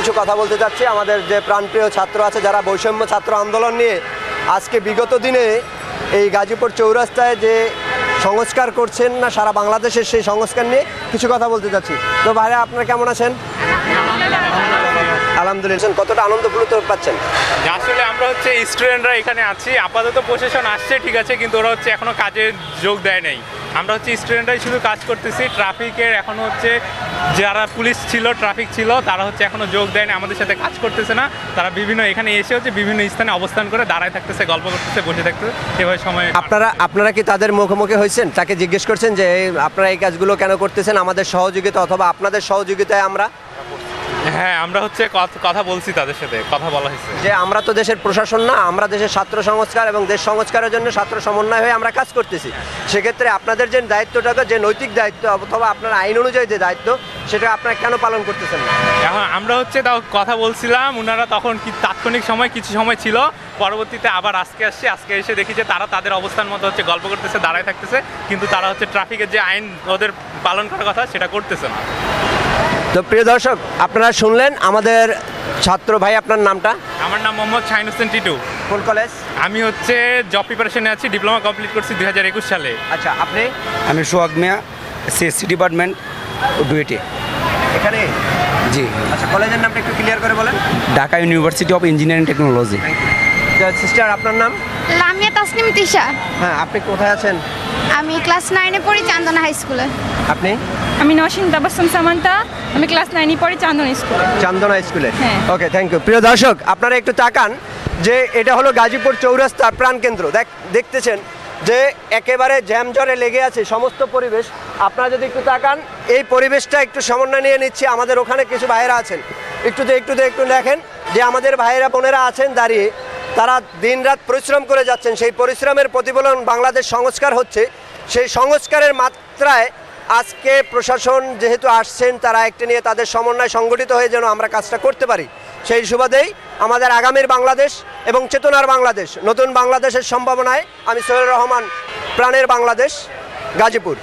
কিছু কথা বলতে চাচ্ছি। আমাদের যে প্রাণপ্রিয় ছাত্র আছে যারা বৈষম্য ছাত্র আন্দোলন নিয়ে আজকে বিগত দিনে এই গাজীপুর চৌরাস্তায় যে সংস্কার করছেন না সারা বাংলাদেশের, সেই সংস্কার নিয়ে কিছু কথা বলতে চাচ্ছি। তো ভাইরা আপনারা কেমন আছেন? আলহামদুলিল্লাহ। কতটা আনন্দ উপলব্ধ পাচ্ছেন? আসলে আমরা হচ্ছে স্টুডেন্টরা এখানে আছি, আপাতত প্রশাসন আসছে ঠিক আছে, কিন্তু ওরা হচ্ছে এখনো কাজে যোগ দেয় নাই। আমরা হচ্ছে স্টুডেন্টরাই শুধু কাজ করতেছি। ট্রাফিকের এখনো হচ্ছে যারা পুলিশ ছিল, ট্রাফিক ছিল, তারা হচ্ছে এখনো যোগ দেয় না, আমাদের সাথে কাজ করতেছে না। তারা বিভিন্ন এখানে এসে হচ্ছে বিভিন্ন স্থানে অবস্থান করে দাঁড়ায় থাকতেছে, গল্প করতেছে, বসে থাকতেছে, এভাবে সময়। আপনারা কি তাদের মুখোমুখি হয়েছেন? তাকে জিজ্ঞেস করছেন যে আপনারা এই কাজগুলো কেন করতেছেন, আমাদের সহযোগিতা অথবা আপনাদের সহযোগিতায় আমরা? হ্যাঁ, আমরা হচ্ছে কথা বলছি, তাদের সাথে কথা বলা হয়েছে যে আমরা তো দেশের প্রশাসন না, আমরা দেশের ছাত্র সংস্কার এবং দেশ সংস্কারের জন্য ছাত্র সমন্বয় হয়ে আমরা কাজ করতেছি। সেক্ষেত্রে আপনাদের যে দায়িত্বটাকে, যে নৈতিক দায়িত্ব অথবা আপনার আইন অনুযায়ী যে দায়িত্ব, সেটা আপনারা কেন পালন করতেছেন না? এখন আমরা হচ্ছে তাও কথা বলছিলাম, ওনারা তখন কি তাৎক্ষণিক সময় কিছু সময় ছিল, পরবর্তীতে আবার আজকে এসে দেখি যে তারা তাদের অবস্থান মতো হচ্ছে গল্প করতেছে, দাঁড়ায় থাকতেছে, কিন্তু তারা হচ্ছে ট্রাফিকের যে আইন ওদের পালন করার কথা সেটা করতেছে না। তো প্রিয় দর্শক, আপনারা শুনলেন আমাদের ছাত্র ভাই। আপনার নামটা? আমার নাম মোহাম্মদ শাহিন হোসেন টিটু। কোন কলেজ? আমি হচ্ছে জব প্রিপারেশনে আছি, ডিপ্লোমা কমপ্লিট করছি 2021 সালে। আচ্ছা, আপনি? আমি সোহাগ মিয়া, সিএসসি ডিপার্টমেন্ট, ডুয়েটে। এখানে? জি। আচ্ছা, কলেজের নামটা একটু ক্লিয়ার করে বলেন। Dhaka university of engineering technology. Sister, আপনার নাম? লামিয়া তাসনিম তিশা। হ্যাঁ, আপনি কোথায় আছেন? আমি ক্লাস 9-এ পড়ি চান্দনা হাই স্কুলে। আপনি? আমি নওশিন তাবাসসুম সামান্তা, আমি ক্লাস 9-এ পড়ি চান্দনা স্কুলে। চান্দনা স্কুলে। হ্যাঁ। ওকে, থ্যাংক ইউ। প্রিয় দর্শক, আপনারা একটু তাকান যে এটা হলো গাজীপুর চৌরাস্তার প্রাণকেন্দ্র। দেখতেছেন যে একেবারে জ্যামজরে লেগে আছে সমস্ত পরিবেশ। আপনারা যদি একটু তাকান, এই পরিবেশটা একটু সমন্বয় নিয়ে নিচ্ছি। আমাদের ওখানে কিছু ভাইয়েরা আছেন, একটু দেখেন যে আমাদের ভাইয়েরা বোনেরা আছেন দাঁড়িয়ে, তারা দিনরাত পরিশ্রম করে যাচ্ছেন। সেই পরিশ্রমের প্রতিফলন বাংলাদেশ সংস্কার হচ্ছে। সেই সংস্কারের মাত্রায় আজকে প্রশাসন যেহেতু আসছেন, তারা একটি নিয়ে তাদের সমন্বয় সংগঠিত হয়ে যেন আমরা কাজটা করতে পারি। সেই সুবাদেই আমাদের আগামীর বাংলাদেশ এবং চেতনার বাংলাদেশ, নতুন বাংলাদেশের সম্ভাবনায় আমি সোহেল রহমান, প্রাণের বাংলাদেশ, গাজীপুর।